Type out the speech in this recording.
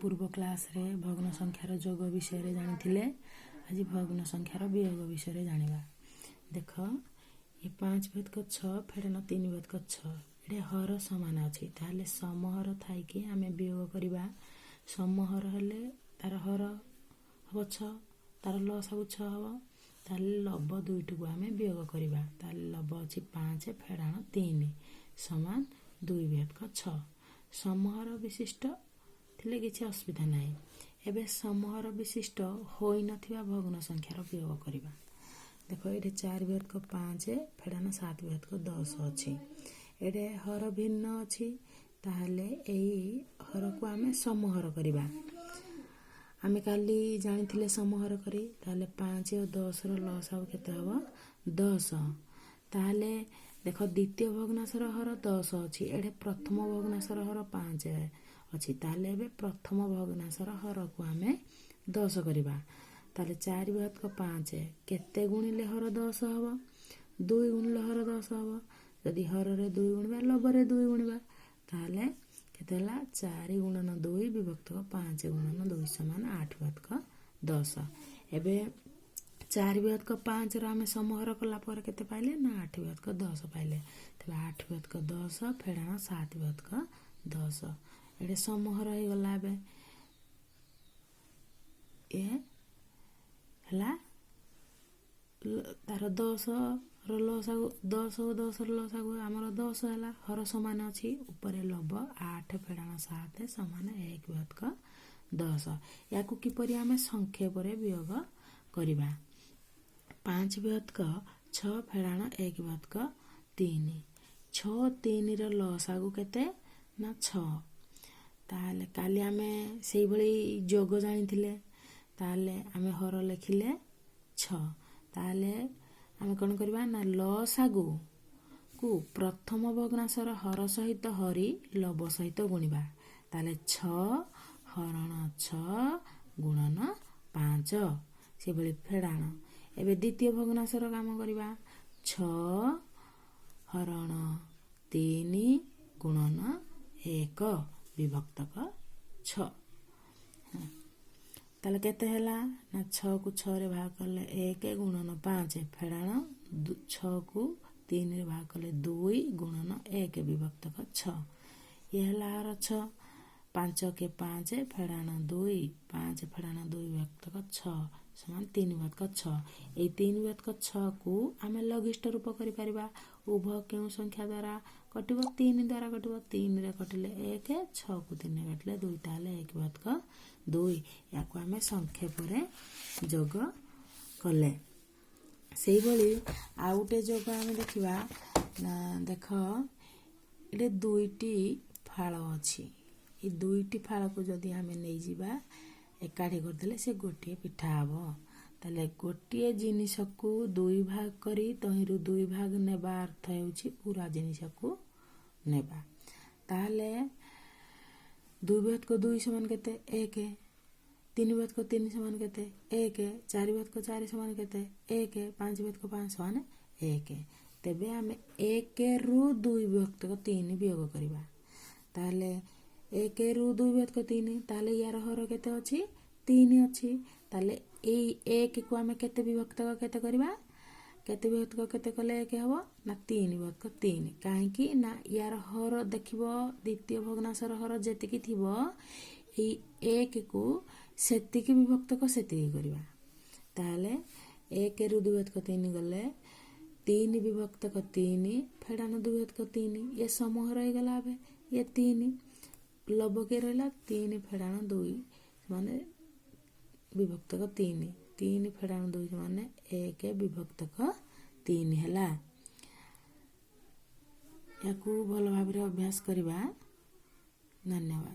पूर्व क्लास रे भग्न संख्यार जोग विषय जानी आज भग्न संख्यार वियोग विषय जाना। देख ये 5 भेद को 6 फेड़न 3 भेद को 6 ये हर सामान अच्छी ताहले समहर थी आम वियोग करवा। समहर हेले तार हर हम 6 तार लस सब 6 हम ताहले लब दुईटी को आम वियोग करवा। ताहले लब अच्छी 5 फेड़ाण 3 समान 2 भेद को 6 समहर विशिष्ट थिले किसी असुविधा ना। एबे समहर विशिष्ट होई नथिबा भग्न संख्यार वियोग करवा। देखो ये 4 भेद को 5 फेड़ाण 7 भेद को 10 अच्छी ये हर भिन्न अच्छी ताहले यही हर को आम समहर करवा। आम काली जानी समहर करी ताहले 5 और 10 लसागु केते हबो 10। ताहले देख द्वितीय भग्नांशर हर 10 अच्छी ये प्रथम भग्नांशर हर 5 अच्छी ताहले एबे प्रथम भग्नांशर हर को आम 10 करवा। ताहले 4 भेद को 5 केते गुणिले हर 10 हबो 2 गुणिले हर 10 हबो। जदि हर रे 2 गुणवा लब रे 2 गुणवा ताहले केते हला 4 गुणन 2 विभक्त को 5 गुणन 2 समान 8 भेद को 10। एबे 4 भेद को 5 रो आम समहर कला पर केते पाइले ना 8 भेद को 10 पाइले। तबे 8 भेद को 10 फेड़ाण 7 भेद को 10 ये समहर हो गला। एबे ये हला तार 10 रो लसागु 10 और 10 रो लसागु हमर 10 हला हर समान अछि ऊपर लब 8 फेड़ाण 7 समान 1 भेद को 10। याकू किपरि आमे संक्षेप रे वियोग करबा। 5 भेद को 6 फेड़ाण 1 भेद को 3 6 3 रो लसागु केते ना 6। ताहले काली आमे सेही भली जोग जानिथिले ताहले आमे हर लिखिले 6। ताहले आमे कोन करबा ना लसागु को प्रथम भग्नांशर हर सहित हरि लब सहित गुणिबा। ताहले 6 हरण 6 गुणन 5 से भली फेड़ाण। एबे द्वितीय भग्नांशर काम करबा 6 हरण 3 गुणन 1 विभक्त को 6। ताले केते हला ना 6 को 6 रे भाग करले 1 गुणन 5 फेड़ाण 6 को 3 रे भाग करले 2 गुणन 1 विभक्त को 6। ये हला हर 6 5 के 5 फेड़ाण 2 5 फेड़ाण 2 विभक्त को 6 समान 3 भेद को 6। ये 3 भेद को 6 को आम लघिष्ठ रूप करि परिबा। उभय केउ संख्या द्वारा कटिबो 3 द्वारा कटिबो 3 रे कटिले 1 6 को 3 रे कटिले 2 ताले 1 भेद को 2 याको आम संक्षेप रे जोग कले। सेही भली आउटे जोग आम देखिबा ना देख ये दुईटी फाळ अछि ये दुईटी फाळ को जदि आम नै जिबा एकाठी करदेले से गोटे पिठा हबो। ताले गोटे जिनिस को 2 भाग करी तहिरु 2 भाग नेबा अर्थ हेउछि पूरा जिनिस को नेबा। ताले 2 भेद को 2 समान केते 1 3 भेद को 3 समान केते 1 4 भेद को 4 समान केते 1 5 भेद को 5 समान 1। तेबे आमे 1 रु 2 विभक्त को 3 वियोग करबा। ताले 1 रु 2 भेद को 3 ताले यार हर केते अछि 3 अछि। ताले एई 1 को आमे केते विभक्त को केते करबा केते विभक्त को केते कले 1 हबो ना 3 भेद को 3 काहे कि ना यार हर देखिबो द्वितीय भग्नांशर हर जेतिकी थिबो एई 1 को सेतिकी विभक्त को सेतिकी करबा। ताले 1 रु 2 भेद को 3 गले 3 विभक्त को 3 फेड़ाण 2 भेद को 3 ये समहर हो गला। बे ये 3 लब के रहला 3 फेड़ाण 2 माने विभक्त को 3 फेड़ाण 2 माने 1 विभक्त को 3 हैला। याकू भल भाबरे अभ्यास करबा। धन्यवाद।